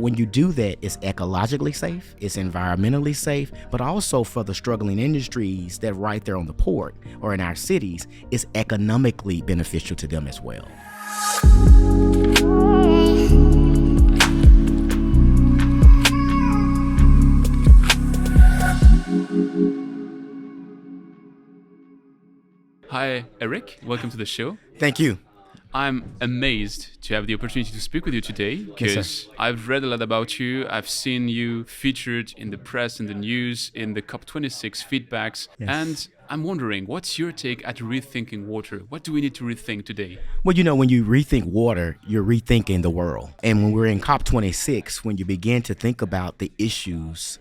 When you do that, it's ecologically safe, it's environmentally safe, but also for the struggling industries that right there on the port or in our cities, it's economically beneficial to them as well. Hi, Errick. Welcome to the show. Thank you. I'm amazed to have the opportunity to speak with you today because I've read a lot about you. I've seen you featured in the press, in the news, in the COP26 feedbacks. Yes. And I'm wondering, what's your take at Rethinking Water? What do we need to rethink today? Well, when you rethink water, you're rethinking the world. And when we're in COP26, when you begin to think about the issues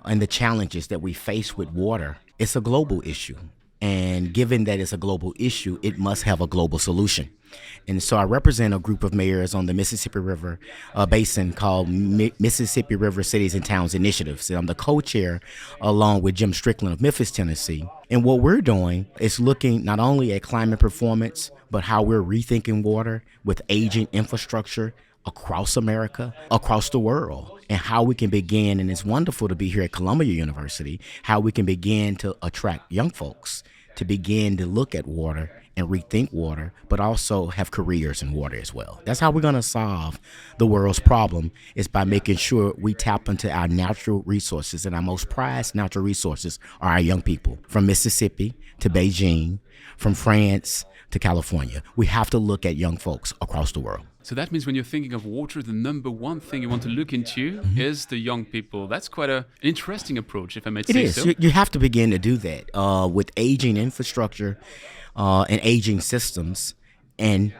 and the challenges that we face with water, it's a global issue. And given that it's a global issue, it must have a global solution. And so I represent a group of mayors on the Mississippi River basin called Mississippi River Cities and Towns Initiatives. And I'm the co-chair along with Jim Strickland of Memphis, Tennessee. And what we're doing is looking not only at climate performance, but how we're rethinking water with aging infrastructure across America, across the world, and how we can begin, and it's wonderful to be here at Columbia University, how we can begin to attract young folks to begin to look at water and rethink water, but also have careers in water as well. That's how we're going to solve the world's problem, is by making sure we tap into our natural resources, and our most prized natural resources are our young people. From Mississippi to Beijing, from France to California, we have to look at young folks across the world. So that means when you're thinking of water, the number one thing you want to look into is the young people. That's quite an interesting approach, if I may say so. You have to begin to do that with aging infrastructure and aging systems and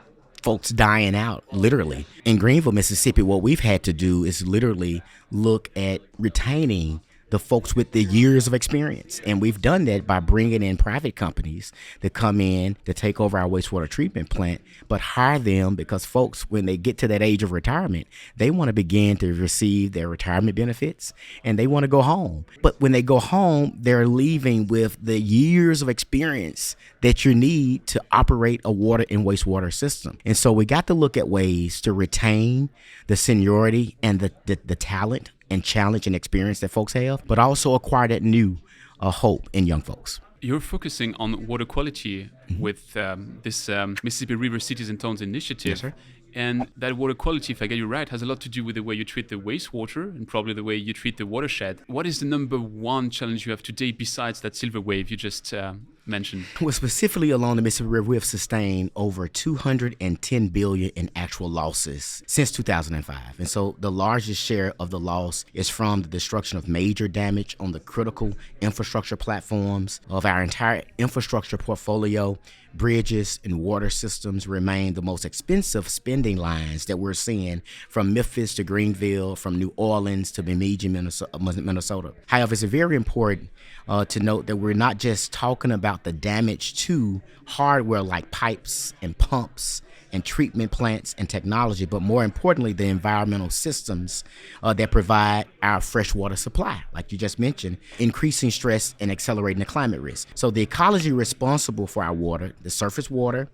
folks dying out, literally. In Greenville, Mississippi, what we've had to do is literally look at retaining the folks with the years of experience. And we've done that by bringing in private companies that come in to take over our wastewater treatment plant, but hire them because folks, when they get to that age of retirement, they want to begin to receive their retirement benefits and they want to go home. But when they go home, they're leaving with the years of experience that you need to operate a water and wastewater system. And so we got to look at ways to retain the seniority and the talent and challenge and experience that folks have, but also acquire that new hope in young folks. You're focusing on water quality with this Mississippi River Cities and Towns Initiative. Yes, sir. And that water quality, if I get you right, has a lot to do with the way you treat the wastewater and probably the way you treat the watershed. What is the number one challenge you have today besides that silver wave you just mentioned? Well, specifically along the Mississippi River, we have sustained over $210 billion in actual losses since 2005. And so the largest share of the loss is from the destruction of major damage on the critical infrastructure platforms of our entire infrastructure portfolio. Bridges and water systems remain the most expensive spending lines that we're seeing from Memphis to Greenville, from New Orleans to Bemidji, Minnesota. However, it's very important to note that we're not just talking about the damage to hardware like pipes and pumps and treatment plants and technology, but more importantly, the environmental systems that provide our freshwater supply, like you just mentioned, increasing stress and accelerating the climate risk. So the ecology responsible for our water, the surface water,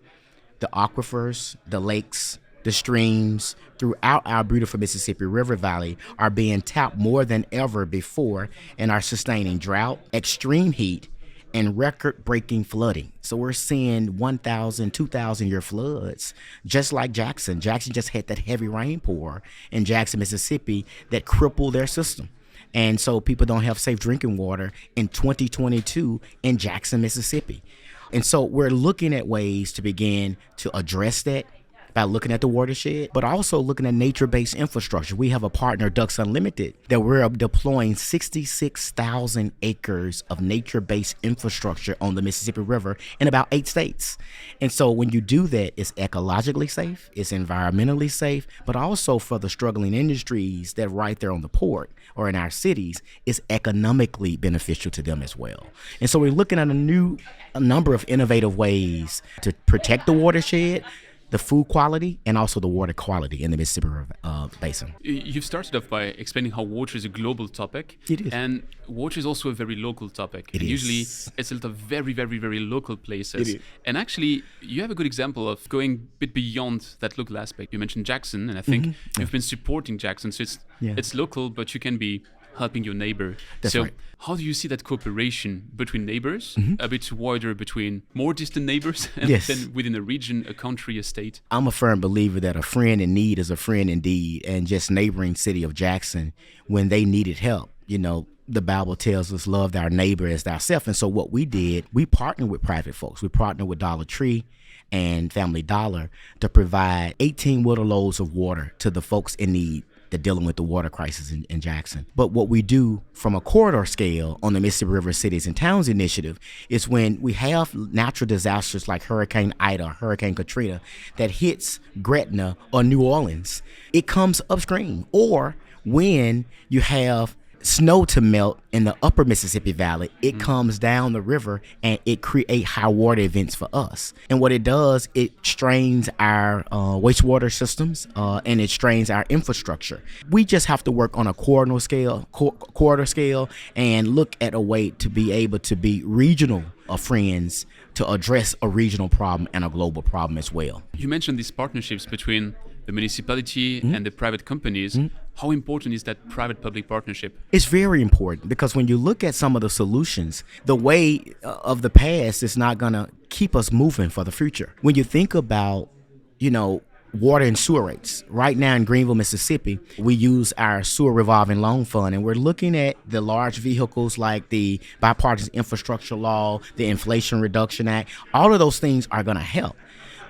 the aquifers, the lakes, the streams throughout our beautiful Mississippi River Valley are being tapped more than ever before and are sustaining drought, extreme heat, and record-breaking flooding. So we're seeing 1,000, 2,000-year floods, just like Jackson. Jackson just had that heavy rain pour in Jackson, Mississippi that crippled their system. And so people don't have safe drinking water in 2022 in Jackson, Mississippi. And so we're looking at ways to begin to address that by looking at the watershed, but also looking at nature-based infrastructure. We have a partner, Ducks Unlimited, that we're deploying 66,000 acres of nature-based infrastructure on the Mississippi River in about 8 states. And so when you do that, it's ecologically safe, it's environmentally safe, but also for the struggling industries that right there on the port or in our cities, it's economically beneficial to them as well. And so we're looking at a number of innovative ways to protect the watershed, the food quality and also the water quality in the Mississippi River Basin. You've started off by explaining how water is a global topic. It is. And water is also a very local topic. It is. Usually it's a lot of very, very, very local places. It is. And actually, you have a good example of going a bit beyond that local aspect. You mentioned Jackson, and I think you've been supporting Jackson. So it's local, but you can be helping your neighbor. That's so right. how do you see that cooperation between neighbors, a bit wider between more distant neighbors, and Yes. then within a region, a country, a state? I'm a firm believer that a friend in need is a friend indeed. And just neighboring city of Jackson, when they needed help, the Bible tells us love our neighbor as thyself. And so what we did, we partnered with private folks. We partnered with Dollar Tree and Family Dollar to provide 18 water loads of water to the folks in need that dealing with the water crisis in Jackson. But what we do from a corridor scale on the Mississippi River Cities and Towns initiative is when we have natural disasters like Hurricane Ida, Hurricane Katrina that hits Gretna or New Orleans, it comes upstream. Or when you have snow to melt in the upper Mississippi Valley, it comes down the river and it creates high water events for us. And what it does, it strains our wastewater systems and it strains our infrastructure. We just have to work on a corridor scale and look at a way to be able to be regional friends to address a regional problem and a global problem as well. You mentioned these partnerships between the municipality and the private companies. How important is that private-public partnership? It's very important because when you look at some of the solutions, the way of the past is not going to keep us moving for the future. When you think about, water and sewer rates, right now in Greenville, Mississippi, we use our sewer revolving loan fund, and we're looking at the large vehicles like the bipartisan infrastructure law, the Inflation Reduction Act. All of those things are going to help.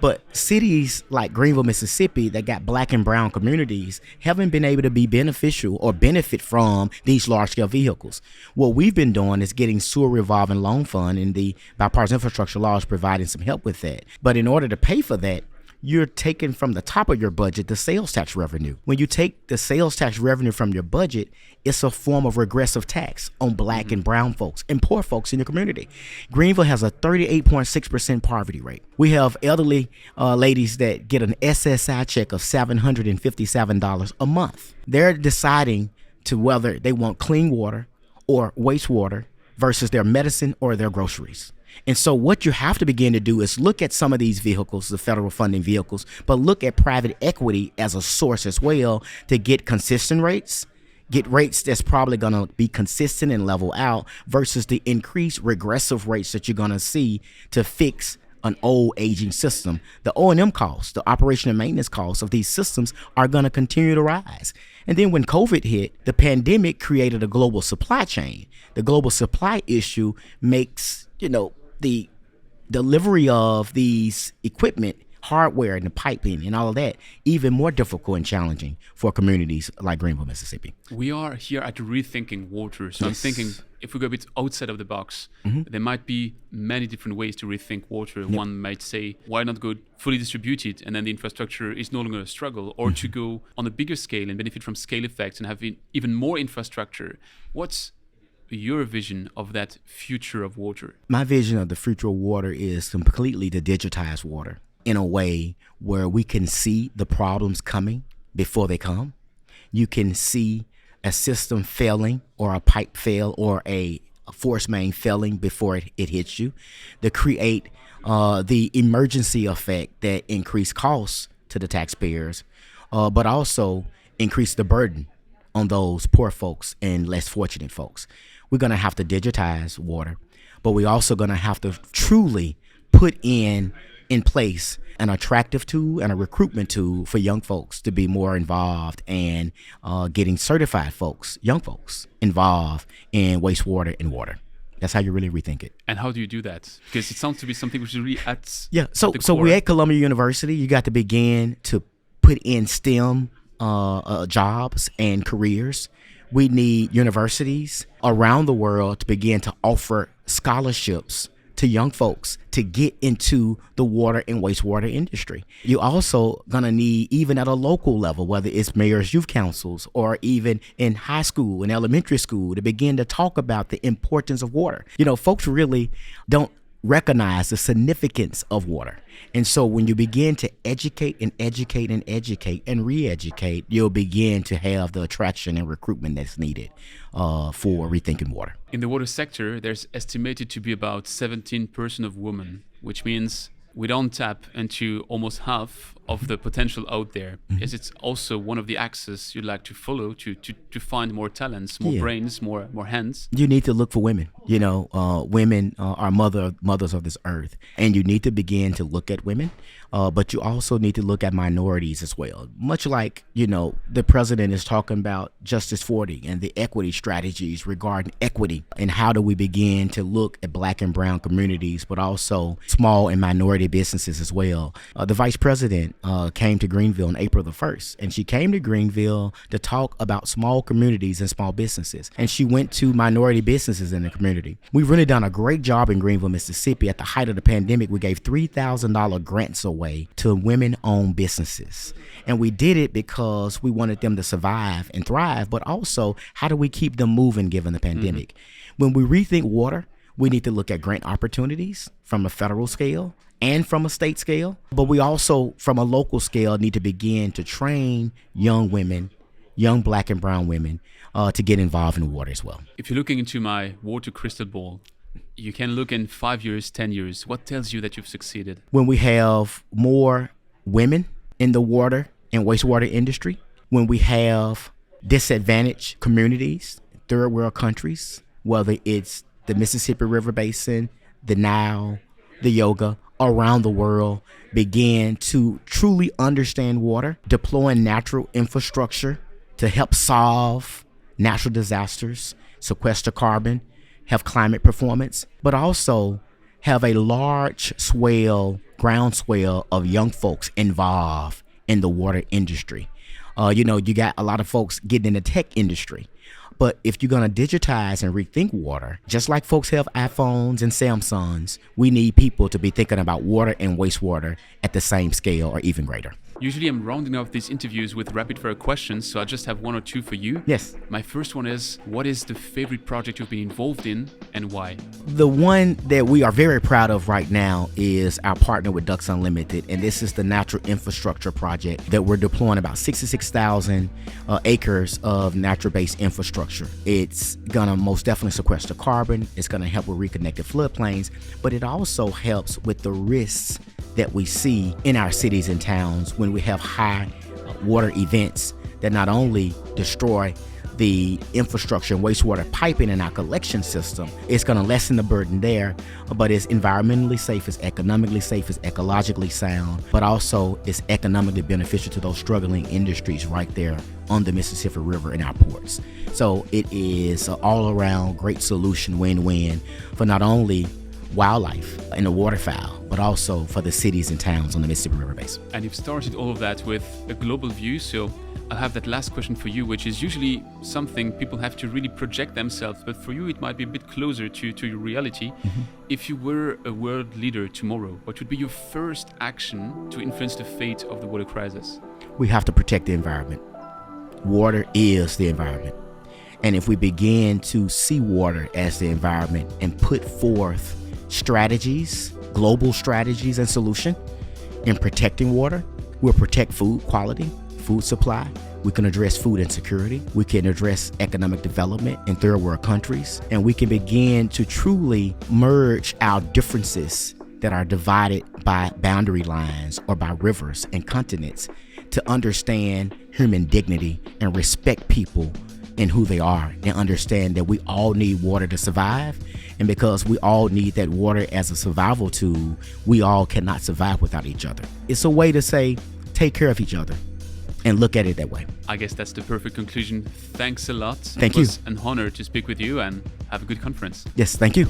But cities like Greenville, Mississippi, that got black and brown communities haven't been able to be beneficial or benefit from these large-scale vehicles. What we've been doing is getting sewer revolving loan fund, and the bipartisan infrastructure law is providing some help with that. But in order to pay for that, you're taking from the top of your budget the sales tax revenue. When you take the sales tax revenue from your budget, it's a form of regressive tax on black and brown folks and poor folks in your community. Greenville has a 38.6% poverty rate. We have elderly ladies that get an SSI check of $757 a month. They're deciding to whether they want clean water or wastewater versus their medicine or their groceries. And so what you have to begin to do is look at some of these vehicles, the federal funding vehicles, but look at private equity as a source as well to get consistent rates, get rates that's probably going to be consistent and level out versus the increased regressive rates that you're going to see to fix an old aging system. The O&M costs, the operation and maintenance costs of these systems are going to continue to rise. And then when COVID hit, the pandemic created a global supply chain. The global supply issue makes, the delivery of these equipment, hardware and the piping and all of that even more difficult and challenging for communities like Greenville, Mississippi. We are here at Rethinking Water. So Yes. I'm thinking if we go a bit outside of the box, there might be many different ways to rethink water. One might say, why not go fully distributed and then the infrastructure is no longer a struggle, or to go on a bigger scale and benefit from scale effects and have even more infrastructure. What's your vision of that future of water? My vision of the future of water is completely to digitize water in a way where we can see the problems coming before they come. You can see a system failing or a pipe fail or a force main failing before it hits you, to create the emergency effect that increase costs to the taxpayers, but also increase the burden on those poor folks and less fortunate folks. We're going to have to digitize water, but we're also going to have to truly put in place an attractive tool and a recruitment tool for young folks to be more involved and getting certified folks, young folks, involved in wastewater and water. That's how you really rethink it. And how do you do that? Because it sounds to be something which is really at So the so core. we're at Columbia University. You got to begin to put in STEM jobs and careers. We need universities around the world to begin to offer scholarships to young folks to get into the water and wastewater industry. You also gonna need, even at a local level, whether it's mayors, youth councils, or even in high school and elementary school, to begin to talk about the importance of water. Folks really don't recognize the significance of water. And so when you begin to educate and educate and educate and re-educate, you'll begin to have the attraction and recruitment that's needed for Rethinking Water. In the water sector, there's estimated to be about 17% of women, which means we don't tap into almost half of the potential out there. Is it's also one of the axes you'd like to follow to find more talents, more brains, more hands? You need to look for women. Women are mothers of this earth, and you need to begin to look at women, but you also need to look at minorities as well. Much like, the president is talking about Justice 40 and the equity strategies regarding equity, and how do we begin to look at Black and brown communities, but also small and minority businesses as well. The vice president came to Greenville on April the 1st, and she came to Greenville to talk about small communities and small businesses. And she went to minority businesses in the community. We've really done a great job in Greenville, Mississippi. At the height of the pandemic, we gave $3,000 grants away to women-owned businesses. And we did it because we wanted them to survive and thrive, but also how do we keep them moving given the pandemic? When we rethink water, we need to look at grant opportunities from a federal scale and from a state scale, but we also, from a local scale, need to begin to train young women, young Black and brown women, to get involved in water as well. If you're looking into my water crystal ball, you can look in 5 years, 10 years. What tells you that you've succeeded? When we have more women in the water and wastewater industry, when we have disadvantaged communities, third world countries, whether it's the Mississippi River Basin, the Nile, the Yoga, around the world, begin to truly understand water, deploying natural infrastructure to help solve natural disasters, sequester carbon, have climate performance, but also have a large groundswell of young folks involved in the water industry. You got a lot of folks getting in the tech industry. But if you're going to digitize and rethink water, just like folks have iPhones and Samsungs, we need people to be thinking about water and wastewater at the same scale or even greater. Usually I'm rounding off these interviews with rapid fire questions, so I just have one or two for you. Yes. My first one is, what is the favorite project you've been involved in and why? The one that we are very proud of right now is our partner with Ducks Unlimited, and this is the natural infrastructure project that we're deploying about 66,000 acres of natural-based infrastructure. It's going to most definitely sequester carbon. It's going to help with reconnected floodplains, but it also helps with the risks that we see in our cities and towns when we have high water events that not only destroy the infrastructure and wastewater piping in our collection system. It's going to lessen the burden there, but it's environmentally safe, it's economically safe, it's ecologically sound, but also it's economically beneficial to those struggling industries right there on the Mississippi River in our ports. So it is an all-around great solution, win-win, for not only wildlife and the waterfowl, but also for the cities and towns on the Mississippi River Basin. And you've started all of that with a global view, so I have that last question for you, which is usually something people have to really project themselves, but for you it might be a bit closer to your reality. If you were a world leader tomorrow, what would be your first action to influence the fate of the water crisis? We have to protect the environment. Water is the environment. And if we begin to see water as the environment and put forth strategies, global strategies and solution in protecting water, we'll protect food quality, food supply. We can address food insecurity. We can address economic development in third world countries. And we can begin to truly merge our differences that are divided by boundary lines or by rivers and continents to understand human dignity and respect people and who they are, and understand that we all need water to survive. And because we all need that water as a survival tool, we all cannot survive without each other. It's a way to say, take care of each other and look at it that way. I guess that's the perfect conclusion. Thanks a lot. Thank you. It was an honor to speak with you, and have a good conference. Yes, thank you.